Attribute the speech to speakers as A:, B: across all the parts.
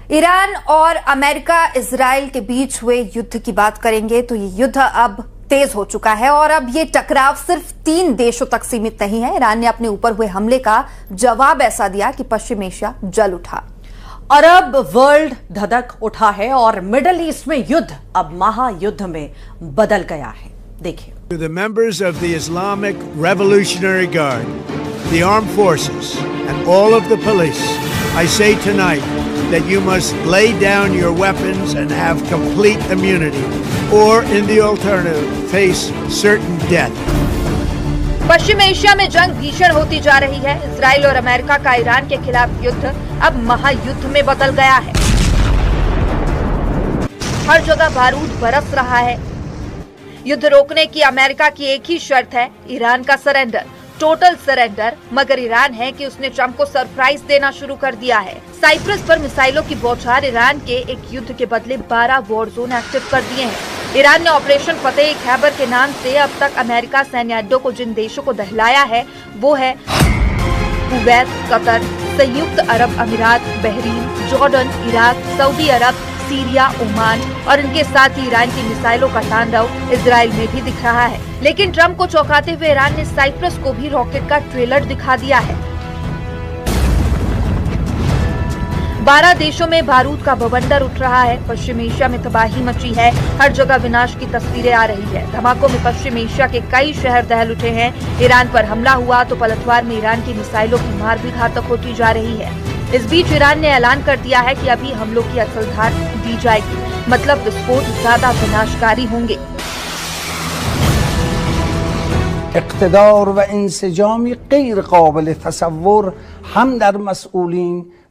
A: Iran और America Israel के बीच हुए युद्ध की बात करेंगे तो ये युद्ध अब तेज हो चुका है और अब ये टकराव सिर्फ 3 देशों तक सीमित नहीं है। ईरान ने अपने ऊपर हुए हमले का जवाब ऐसा दिया कि पश्चिम एशिया जल उठा।
B: अरब वर्ल्ड धधक उठा है और मिडिल ईस्ट में युद्ध अब महायुद्ध में बदल गया है। देखिए।
C: To the members of the Islamic Revolutionary Guard, the armed forces, and all of the police, I say tonight that you must lay down your weapons and have complete immunity, or in the alternative, face certain death.
A: Paschim Asia में जंग भीषण होती जा रही है। Israel और America का Iran के खिलाफ युद्ध अब महायुद्ध में बदल गया है। हर जगह बारूद बरस रहा है। युद्ध रोकने की अमेरिका की एक ही शर्त है, ईरान का सरेंडर, टोटल सरेंडर। मगर ईरान है कि उसने ट्रंप को सरप्राइज देना शुरू कर दिया है। साइप्रस पर मिसाइलों की बौछार ईरान के एक युद्ध के बदले 12 वॉर जोन एक्टिव कर दिए हैं। ईरान ने ऑपरेशन फतेह खैबर के नाम से अब तक अमेरिका सैन्य अड्डों को जिन देशों को दहलाया है वो है कुवैत, कतर, संयुक्त अरब अमीरात, बहरीन, जॉर्डन, इराक, सऊदी अरब, सीरिया, ओमान और इनके साथ ही ईरान की मिसाइलों का तांडव इजराइल में भी दिख रहा है। लेकिन ट्रंप को चौंकाते हुए ईरान ने साइप्रस को भी रॉकेट का ट्रेलर दिखा दिया है। 12 देशों में बारूद का बवंडर उठ रहा है। पश्चिम एशिया में तबाही मची है। हर जगह विनाश की तस्वीरें आ रही है। धमाकों में पश्चिम एशिया के कई शहर दहल उठे हैं। ईरान पर हमला हुआ तो पलटवार में ईरान की मिसाइलों की मार भी घातक होती जा रही है। इस बीच ईरान ने ऐलान कर दिया है कि अभी हमलों की असल धार दी जाएगी, मतलब विस्फोट ज्यादा विनाशकारी होंगे।
D: इक़्तिदार व इंसजामी गैर काबिल तसव्वुर हम दर मसऊलीन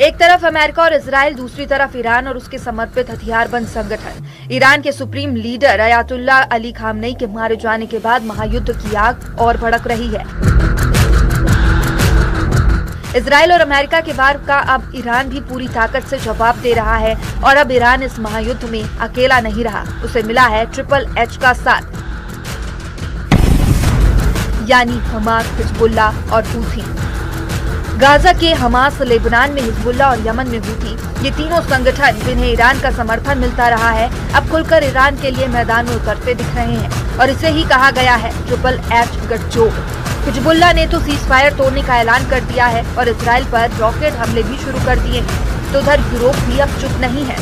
A: एक तरफ अमेरिका और इजराइल, दूसरी तरफ ईरान और उसके समर्पित हथियारबंद संगठन। ईरान के supreme leader Ayatollah Ali Khamenei के मारे जाने के बाद महायुद्ध की आग और भड़क रही है। इजराइल और अमेरिका के वार का अब ईरान भी पूरी ताकत से जवाब दे रहा है और अब ईरान इस महायुद्ध में अकेला नहीं रहा। उसे मिला है ट्रिपल एच का साथ, यानी हमास, हिजबुल्लाह और हूथी। गाजा के हमास, लेबनान में हिजबुल्लाह और यमन में हूथी, ये तीनों संगठन जिन्हें ईरान का समर्थन मिलता रहा है अब खुलकर ईरान के लिए मैदान में उतरते दिख रहे हैं और इसे ही कहा गया है ट्रिपल एच गठजोड़। हिजबुल्लाह ने तो सीज फायर तोड़ने का ऐलान कर दिया है और इजराइल पर रॉकेट हमले भी शुरू कर दिए हैं। तो उधर यूरोप भी अब चुप नहीं है।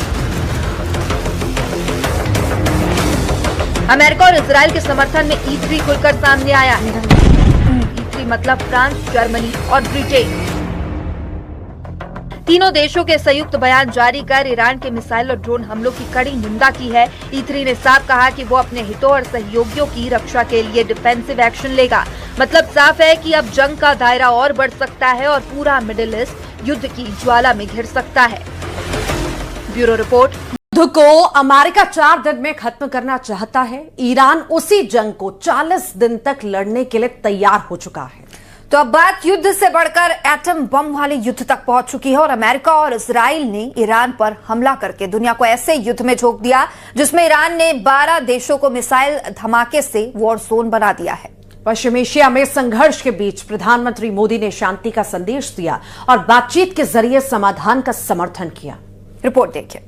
A: अमेरिका और इजराइल के समर्थन में E3 खुलकर सामने आया है। E3 मतलब फ्रांस, जर्मनी और ब्रिटेन। तीनों देशों के संयुक्त बयान जारी कर ईरान के मिसाइल और ड्रोन हमलों की कड़ी निंदा की है। E3 ने साफ कहा कि वो अपने हितों और सहयोगियों की रक्षा के लिए डिफेंसिव एक्शन लेगा। मतलब साफ है कि अब जंग का दायरा और बढ़ सकता है और पूरा मिडिल ईस्ट युद्ध की ज्वाला में घिर सकता है। Bureau report.
B: युद्ध को अमेरिका 4 दिन में खत्म करना चाहता है। ईरान उसी जंग को 40 दिन तक लड़ने के लिए तैयार हो चुका है।
A: तो अब बात युद्ध से बढ़कर एटम बम वाले युद्ध तक पहुंच चुकी है और अमेरिका और इजराइल ने ईरान पर हमला करके दुनिया को ऐसे युद्ध में झोंक दिया जिसमें ईरान ने 12 देशों को मिसाइल धमाके से वॉर जोन बना दिया है।
B: पश्चिम एशिया में संघर्ष के बीच प्रधानमंत्री मोदी ने शांति का संदेश दिया और बातचीत के जरिए समाधान का समर्थन किया।
A: रिपोर्ट देखिए।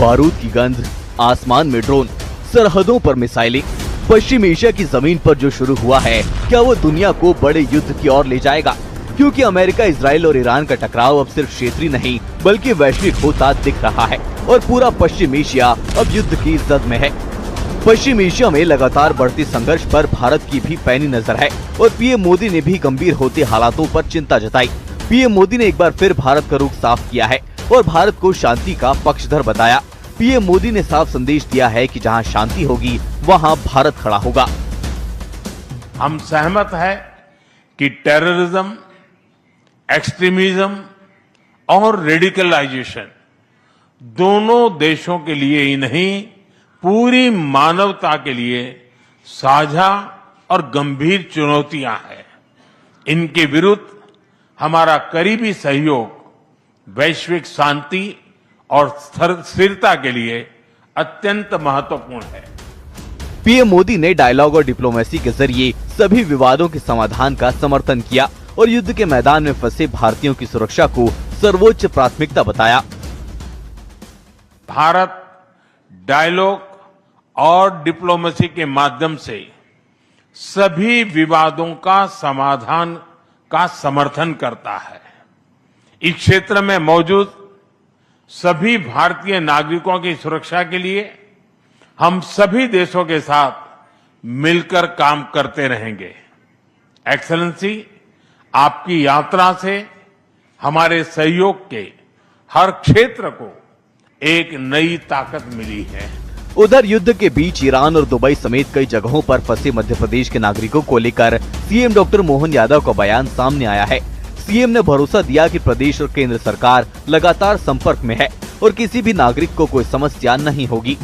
E: बारूद की गंध, आसमान में ड्रोन, सरहदों पर मिसाइलें। पश्चिम एशिया की जमीन पर जो शुरू हुआ है, क्या वो दुनिया को बड़े युद्ध की ओर ले जाएगा? क्योंकि अमेरिका, इजराइल और ईरान का टकराव अब सिर्फ क्षेत्रीय नहीं बल्कि वैश्विक होता दिख रहा है और पूरा पश्चिम एशिया अब युद्ध की जद में है। पश्चिम एशिया में लगातार बढ़ती संघर्ष पर भारत की भी पैनी नजर है और पीएम मोदी ने भी गंभीर होते हालातों पर चिंता जताई। पीएम मोदी ने एक बार फिर भारत का रुख साफ किया है और भारत को शांति का पक्षधर बताया। पीएम मोदी ने साफ संदेश दिया है कि जहां शांति होगी वहां भारत खड़ा होगा।
F: हम सहमत है कि टेररिज्म, एक्सट्रीमिज्म और रेडिकलाइजेशन दोनों देशों के लिए ही नहीं, पूरी मानवता के लिए साझा और गंभीर चुनौतियां हैं। इनके विरुद्ध हमारा करीबी सहयोग वैश्विक शांति और स्थिरता के लिए अत्यंत महत्वपूर्ण है।
E: पीएम मोदी ने डायलॉग और डिप्लोमेसी के जरिए सभी विवादों के समाधान का समर्थन किया और युद्ध के मैदान में फंसे भारतीयों की सुरक्षा को सर्वोच्च प्राथमिकता बताया।
F: भारत डायलॉग और डिप्लोमेसी के माध्यम से सभी विवादों का समाधान का समर्थन करता है। इस क्षेत्र में मौजूद सभी भारतीय नागरिकों की सुरक्षा के लिए हम सभी देशों के साथ मिलकर काम करते रहेंगे। एक्सेलेंसी, आपकी यात्रा से हमारे सहयोग के हर क्षेत्र को एक नई ताकत मिली है।
E: उधर युद्ध के बीच ईरान और दुबई समेत कई जगहों पर फंसे मध्य प्रदेश के नागरिकों को लेकर सीएम डॉक्टर मोहन यादव का बयान सामने आया है। सीएम ने भरोसा दिया कि प्रदेश और केंद्र सरकार लगातार संपर्क में है और किसी भी नागरिक को कोई समस्या नहीं होगी।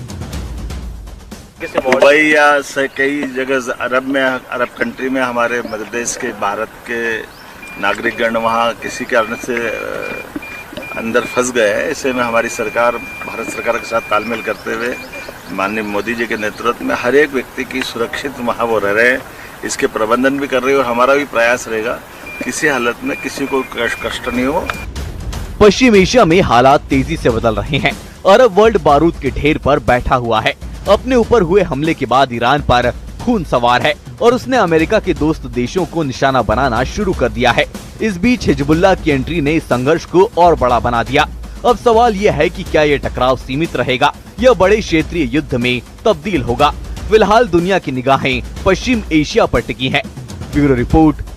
G: दुबई या से कई जगह अरब कंट्री में हमारे मध्य प्रदेश के भारत के नागरिकगण वहाँ किसी कारण से अंदर फंस गए हैं। ऐसे में हमारी सरकार भारत सरकार के साथ तालमेल करते हुए माननीय मोदी जी के नेतृत्व में हर एक व्यक्ति की सुरक्षित वहाँ वो रह रहे हैं, इसके प्रबंधन भी कर रहे हैं और हमारा भी प्रयास रहेगा किसी हालत में किसी को कष्ट नहीं हो।
E: पश्चिम एशिया में हालात तेजी से बदल रहे हैं। अरब वर्ल्ड बारूद के ढेर पर बैठा हुआ है। अपने ऊपर हुए हमले के बाद ईरान पर खून सवार है और उसने अमेरिका के दोस्त देशों को निशाना बनाना शुरू कर दिया है। इस बीच हिजबुल्लाह की एंट्री ने इस संघर्ष को और बड़ा बना दिया। अब सवाल यह है कि क्या ये टकराव सीमित रहेगा या बड़े क्षेत्रीय युद्ध में तब्दील होगा। फिलहाल दुनिया की निगाहें पश्चिम एशिया पर टिकी हैं। Bureau report,